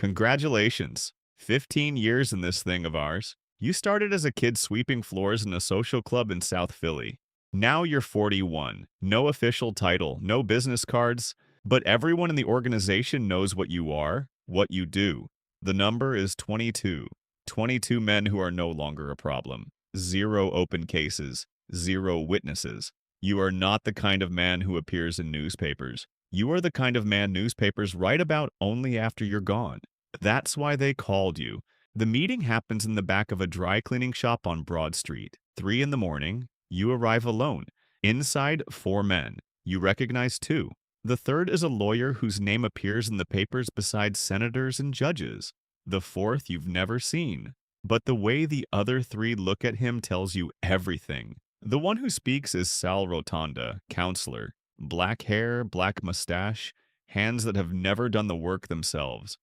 Congratulations. 15 years in this thing of ours. You started as a kid sweeping floors in a social club in South Philly. Now you're 41. No official title, no business cards, but everyone in the organization knows what you are, what you do. The number is 22. 22 men who are no longer a problem. Zero open cases. Zero witnesses. You are not the kind of man who appears in newspapers. You are the kind of man newspapers write about only after you're gone. That's why they called you. The meeting happens in the back of a dry cleaning shop on Broad Street. 3 in the morning. You arrive alone. Inside, 4 men. You recognize 2. The third is a lawyer whose name appears in the papers beside senators and judges. The fourth you've never seen. But the way the other 3 look at him tells you everything. The one who speaks is Sal Rotonda, counselor. Black hair, black mustache, hands that have never done the work themselves.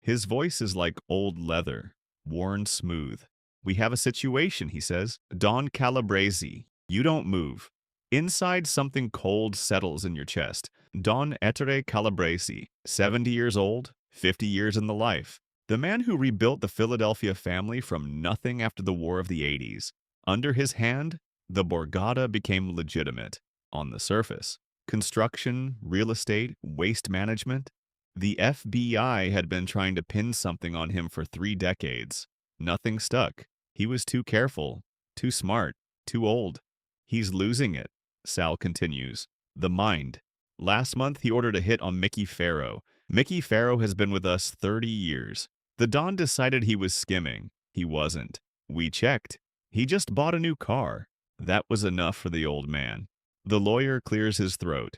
His voice is like old leather, worn smooth. We have a situation, he says. Don Calabrese. You don't move. Inside, something cold settles in your chest. Don Ettore Calabrese, 70 years old, 50 years in the life. The man who rebuilt the Philadelphia family from nothing after the War of the 80s. Under his hand, the Borgata became legitimate. On the surface, construction, real estate, waste management. The FBI had been trying to pin something on him for 3 decades. Nothing stuck. He was too careful, too smart, too old. He's losing it, Sal continues. The mind. Last month, he ordered a hit on Mickey Farrow. Mickey Farrow has been with us 30 years. The Don decided he was skimming. He wasn't. We checked. He just bought a new car. That was enough for the old man. The lawyer clears his throat.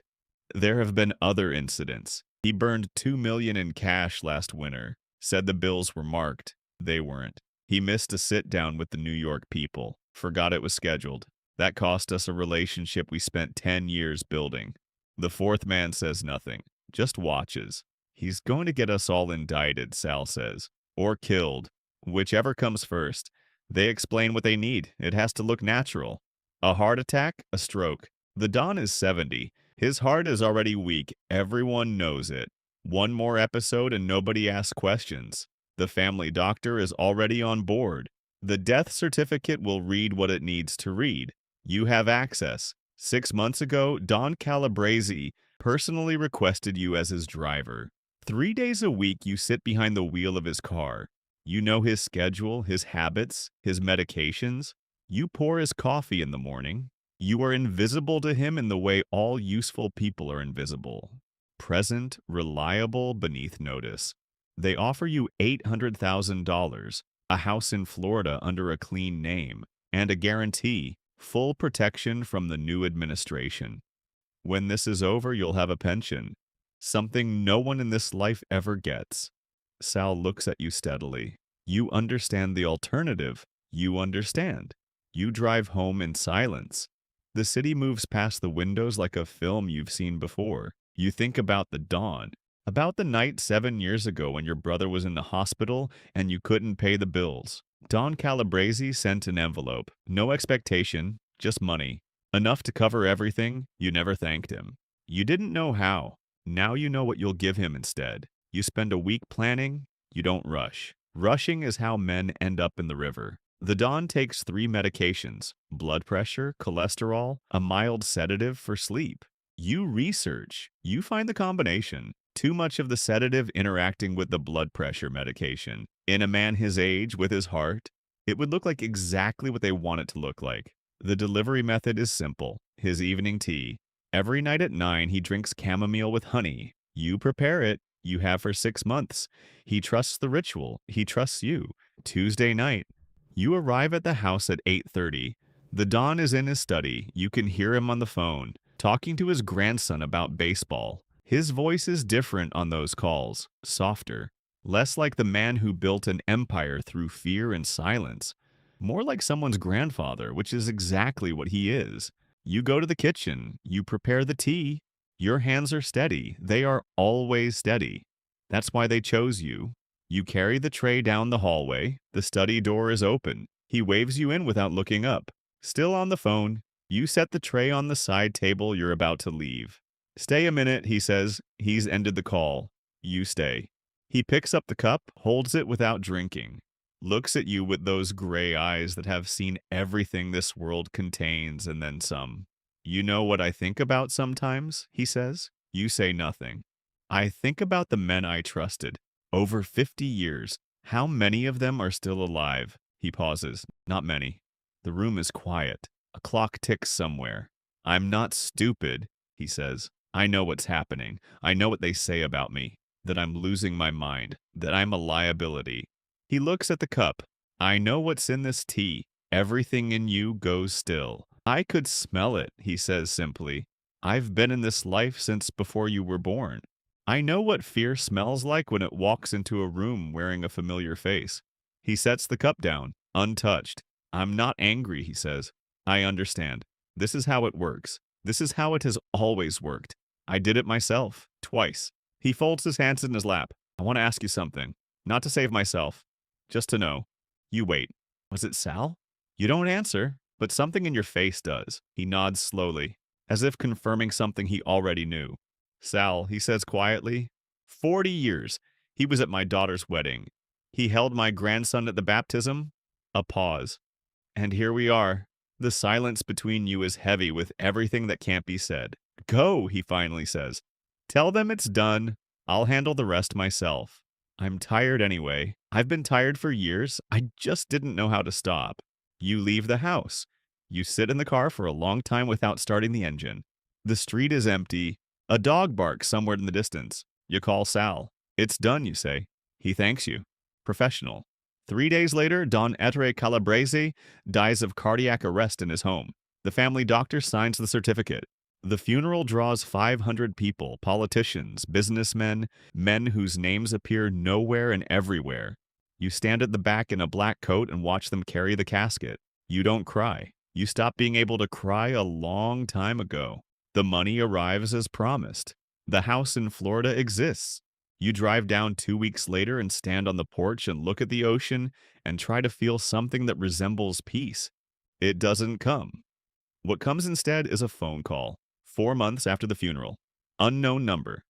There have been other incidents. He burned $2 million in cash last winter. Said the bills were marked. They weren't. He missed a sit-down with the New York people. Forgot it was scheduled. That cost us a relationship we spent 10 years building. The fourth man says nothing. Just watches. He's going to get us all indicted, Sal says. Or killed. Whichever comes first. They explain what they need. It has to look natural. A heart attack? A stroke. The Don is 70. His heart is already weak. Everyone knows it. One more episode and nobody asks questions. The family doctor is already on board. The death certificate will read what it needs to read. You have access. 6 months ago, Don Calabrese personally requested you as his driver. 3 days a week you sit behind the wheel of his car. You know his schedule, his habits, his medications. You pour his coffee in the morning. You are invisible to him in the way all useful people are invisible. Present, reliable, beneath notice. They offer you $800,000, a house in Florida under a clean name, and a guarantee, full protection from the new administration. When this is over, you'll have a pension, something no one in this life ever gets. Sal looks at you steadily. You understand the alternative. You understand. You drive home in silence. The city moves past the windows like a film you've seen before. You think about the dawn, about the night 7 years ago when your brother was in the hospital and you couldn't pay the bills. Don Calabrese sent an envelope. No expectation, just money. Enough to cover everything. You never thanked him. You didn't know how. Now you know what you'll give him instead. You spend a week planning. You don't rush. Rushing is how men end up in the river. The Don takes 3 medications: blood pressure, cholesterol, a mild sedative for sleep. You research. You find the combination. Too much of the sedative interacting with the blood pressure medication. In a man his age, with his heart, it would look like exactly what they want it to look like. The delivery method is simple. His evening tea. Every night at 9, he drinks chamomile with honey. You prepare it. You have for 6 months. He trusts the ritual. He trusts you. Tuesday night. You arrive at the house at 8:30. The Don is in his study. You can hear him on the phone, talking to his grandson about baseball. His voice is different on those calls, softer, less like the man who built an empire through fear and silence, more like someone's grandfather, which is exactly what he is. You go to the kitchen. You prepare the tea. Your hands are steady. They are always steady. That's why they chose you. You carry the tray down the hallway. The study door is open. He waves you in without looking up. Still on the phone, you set the tray on the side table you're about to leave. Stay a minute, he says. He's ended the call. You stay. He picks up the cup, holds it without drinking, looks at you with those gray eyes that have seen everything this world contains and then some. You know what I think about sometimes, he says. You say nothing. I think about the men I trusted. Over 50 years. How many of them are still alive? He pauses. Not many. The room is quiet. A clock ticks somewhere. I'm not stupid, he says. I know what's happening. I know what they say about me. That I'm losing my mind. That I'm a liability. He looks at the cup. I know what's in this tea. Everything in you goes still. I could smell it, he says simply. I've been in this life since before you were born. I know what fear smells like when it walks into a room wearing a familiar face. He sets the cup down, untouched. I'm not angry, he says. I understand. This is how it works. This is how it has always worked. I did it myself, twice. He folds his hands in his lap. I want to ask you something. Not to save myself. Just to know. You wait. Was it Sal? You don't answer, but something in your face does. He nods slowly, as if confirming something he already knew. Sal, he says quietly. 40 years. He was at my daughter's wedding. He held my grandson at the baptism. A pause. And here we are. The silence between you is heavy with everything that can't be said. Go, he finally says. Tell them it's done. I'll handle the rest myself. I'm tired anyway. I've been tired for years. I just didn't know how to stop. You leave the house. You sit in the car for a long time without starting the engine. The street is empty. A dog barks somewhere in the distance. You call Sal. It's done, you say. He thanks you. Professional. 3 days later, Don Ettore Calabrese dies of cardiac arrest in his home. The family doctor signs the certificate. The funeral draws 500 people, politicians, businessmen, men whose names appear nowhere and everywhere. You stand at the back in a black coat and watch them carry the casket. You don't cry. You stopped being able to cry a long time ago. The money arrives as promised. The house in Florida exists. You drive down 2 weeks later and stand on the porch and look at the ocean and try to feel something that resembles peace. It doesn't come. What comes instead is a phone call, 4 months after the funeral. Unknown number.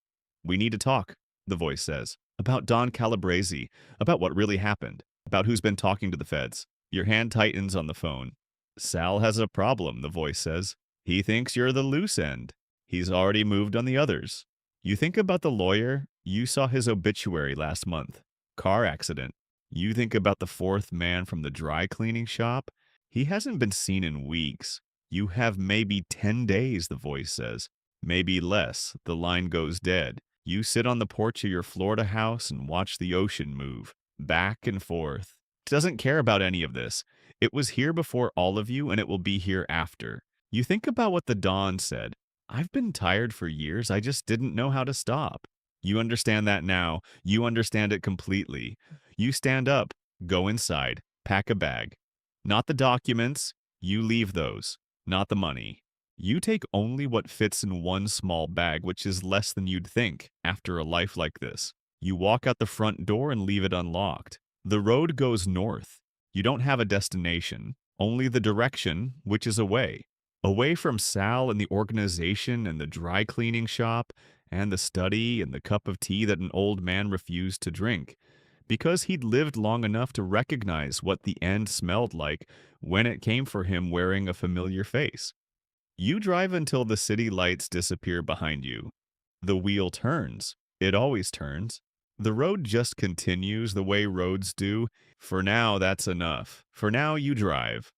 We need to talk, the voice says, about Don Calabrese, about what really happened, about who's been talking to the feds. Your hand tightens on the phone. Sal has a problem, the voice says. He thinks you're the loose end. He's already moved on the others. You think about the lawyer. You saw his obituary last month. Car accident. You think about the fourth man from the dry cleaning shop. He hasn't been seen in weeks. You have maybe 10 days, the voice says. Maybe less. The line goes dead. You sit on the porch of your Florida house and watch the ocean move, back and forth. Doesn't care about any of this. It was here before all of you, and it will be here after. You think about what the Don said. I've been tired for years. I just didn't know how to stop. You understand that now. You understand it completely. You stand up, go inside, pack a bag. Not the documents. You leave those. Not the money. You take only what fits in one small bag, which is less than you'd think after a life like this. You walk out the front door and leave it unlocked. The road goes north. You don't have a destination, only the direction, which is away. Away from Sal and the organization and the dry cleaning shop and the study and the cup of tea that an old man refused to drink, because he'd lived long enough to recognize what the end smelled like when it came for him wearing a familiar face. You drive until the city lights disappear behind you. The wheel turns. It always turns. The road just continues the way roads do. For now, that's enough. For now, you drive.